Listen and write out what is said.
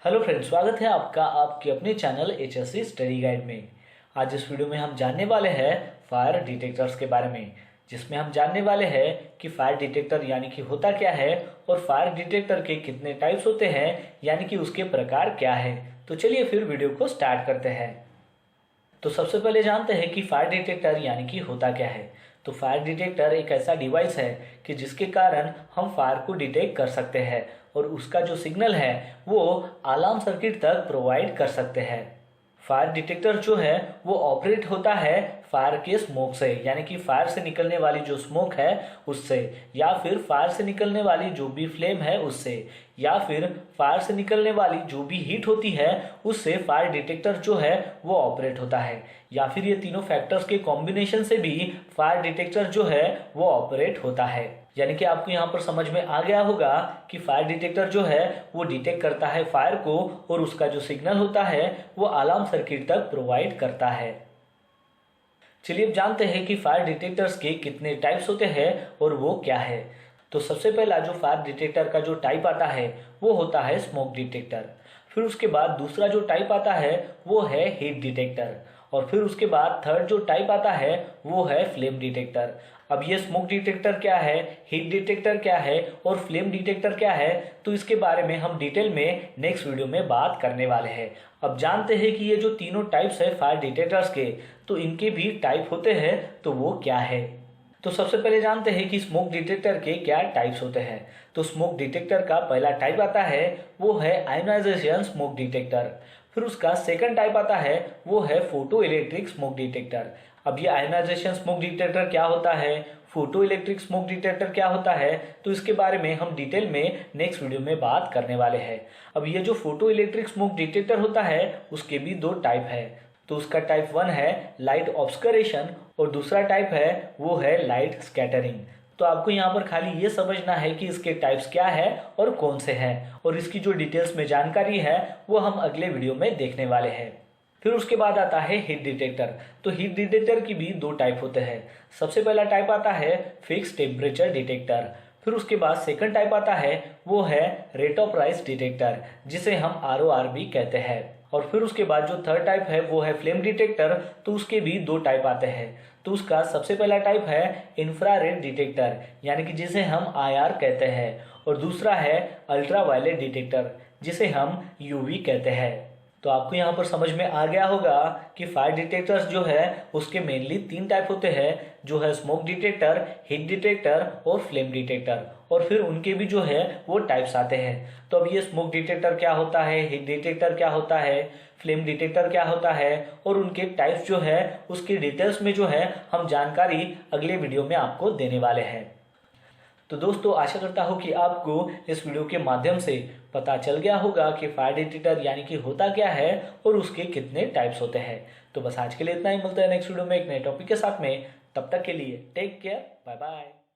Hello friends, स्वागत है आपका आपके अपने चैनल HSC स्टडी गाइड में। आज इस वीडियो में हम जानने वाले हैं फायर डिटेक्टर्स के बारे में, जिसमें हम जानने वाले हैं कि फायर डिटेक्टर यानी कि होता क्या है और फायर डिटेक्टर के कितने टाइप्स होते हैं यानी कि उसके प्रकार क्या है। तो चलिए फिर वीडियो को स्टार्ट करते हैं। तो सबसे पहले जानते हैं कि फायर डिटेक्टर यानी कि होता क्या है। तो फायर डिटेक्टर एक ऐसा डिवाइस है कि जिसके कारण हम फायर को डिटेक्ट कर सकते हैं और उसका जो सिग्नल है वो अलार्म सर्किट तक प्रोवाइड कर सकते हैं। फायर डिटेक्टर जो है वो ऑपरेट होता है फायर के स्मोक से, यानी कि फायर से निकलने वाली जो स्मोक है उससे, या फिर फायर से निकलने वाली जो भी फ्लेम है उससे, या फिर फायर से निकलने वाली जो भी हीट होती है उससे फायर डिटेक्टर जो है वो ऑपरेट होता है, या फिर ये तीनों फैक्टर्स के कॉम्बिनेशन से भी फायर डिटेक्टर जो है वो ऑपरेट होता है। यानी कि आपको यहाँ पर समझ में आ गया होगा कि फायर डिटेक्टर जो है वो डिटेक्ट करता है फायर को और उसका जो सिग्नल होता है वो अलार्म सर्किट तक प्रोवाइड करता है। चलिए अब जानते हैं कि फायर डिटेक्टर्स के कितने टाइप्स होते हैं और वो क्या है। तो सबसे पहला जो फायर डिटेक्टर का जो टाइप आता है वो होता है स्मोक डिटेक्टर। फिर उसके बाद दूसरा जो टाइप आता है वो है हीट डिटेक्टर, और फिर उसके बाद थर्ड जो टाइप आता है वो है फ्लेम डिटेक्टर। अब ये स्मोक डिटेक्टर क्या है, हीट डिटेक्टर क्या है और फ्लेम डिटेक्टर क्या है, तो इसके बारे में हम डिटेल में नेक्स्ट वीडियो में बात करने वाले हैं। अब जानते हैं कि ये जो तीनों टाइप्स है फायर डिटेक्टर्स के, तो इनके भी टाइप होते हैं, तो वो क्या है। तो सबसे पहले जानते हैं कि स्मोक डिटेक्टर के क्या टाइप्स होते हैं। तो स्मोक डिटेक्टर का पहला टाइप आता है वो है आयोनाइजेशन स्मोक डिटेक्टर। फिर उसका सेकंड टाइप आता है वो है फोटो इलेक्ट्रिक स्मोक डिटेक्टर। अब ये आयोनाइजेशन स्मोक डिटेक्टर क्या होता है, फोटो इलेक्ट्रिक स्मोक डिटेक्टर क्या होता है, तो इसके बारे में हम डिटेल में नेक्स्ट वीडियो में बात करने वाले हैं। अब ये जो फोटो इलेक्ट्रिक स्मोक डिटेक्टर होता है उसके भी दो टाइप है। तो उसका टाइप 1 है लाइट ऑब्स्करेशन और दूसरा टाइप है वो है लाइट स्कैटरिंग। तो आपको यहाँ पर खाली ये समझना है कि इसके टाइप्स क्या है और कौन से हैं, और इसकी जो डिटेल्स में जानकारी है वो हम अगले वीडियो में देखने वाले हैं। फिर उसके बाद आता है हीट डिटेक्टर। तो हीट डिटेक्टर की भी दो टाइप होते हैं। सबसे पहला टाइप आता है फिक्स टेम्परेचर डिटेक्टर। फिर उसके बाद सेकंड टाइप आता है वो है रेट ऑफ राइज डिटेक्टर, जिसे हम ROR भी कहते हैं। और फिर उसके बाद जो थर्ड टाइप है वो है फ्लेम डिटेक्टर। तो उसके भी दो टाइप आते हैं। तो उसका सबसे पहला टाइप है इंफ्रारेड डिटेक्टर, यानी कि जिसे हम IR कहते हैं, और दूसरा है अल्ट्रावायलेट डिटेक्टर, जिसे हम UV कहते हैं। तो आपको यहाँ पर समझ में आ गया होगा कि फायर डिटेक्टर्स जो है उसके मेनली तीन टाइप होते हैं, जो है स्मोक डिटेक्टर, हीट डिटेक्टर और फ्लेम डिटेक्टर, और फिर उनके भी जो है वो टाइप्स आते हैं। तो अब ये स्मोक डिटेक्टर क्या होता है, हीट डिटेक्टर क्या होता है, फ्लेम डिटेक्टर क्या होता है और उनके टाइप्स जो है उसकी डिटेल्स में जो है हम जानकारी अगले वीडियो में आपको देने वाले हैं। तो दोस्तों, आशा करता हूँ कि आपको इस वीडियो के माध्यम से पता चल गया होगा कि फायर डिटेक्टर यानी कि होता क्या है और उसके कितने टाइप्स होते हैं। तो बस आज के लिए इतना ही, मिलता है नेक्स्ट वीडियो में एक नए टॉपिक के साथ में। तब तक के लिए टेक केयर, बाय बाय।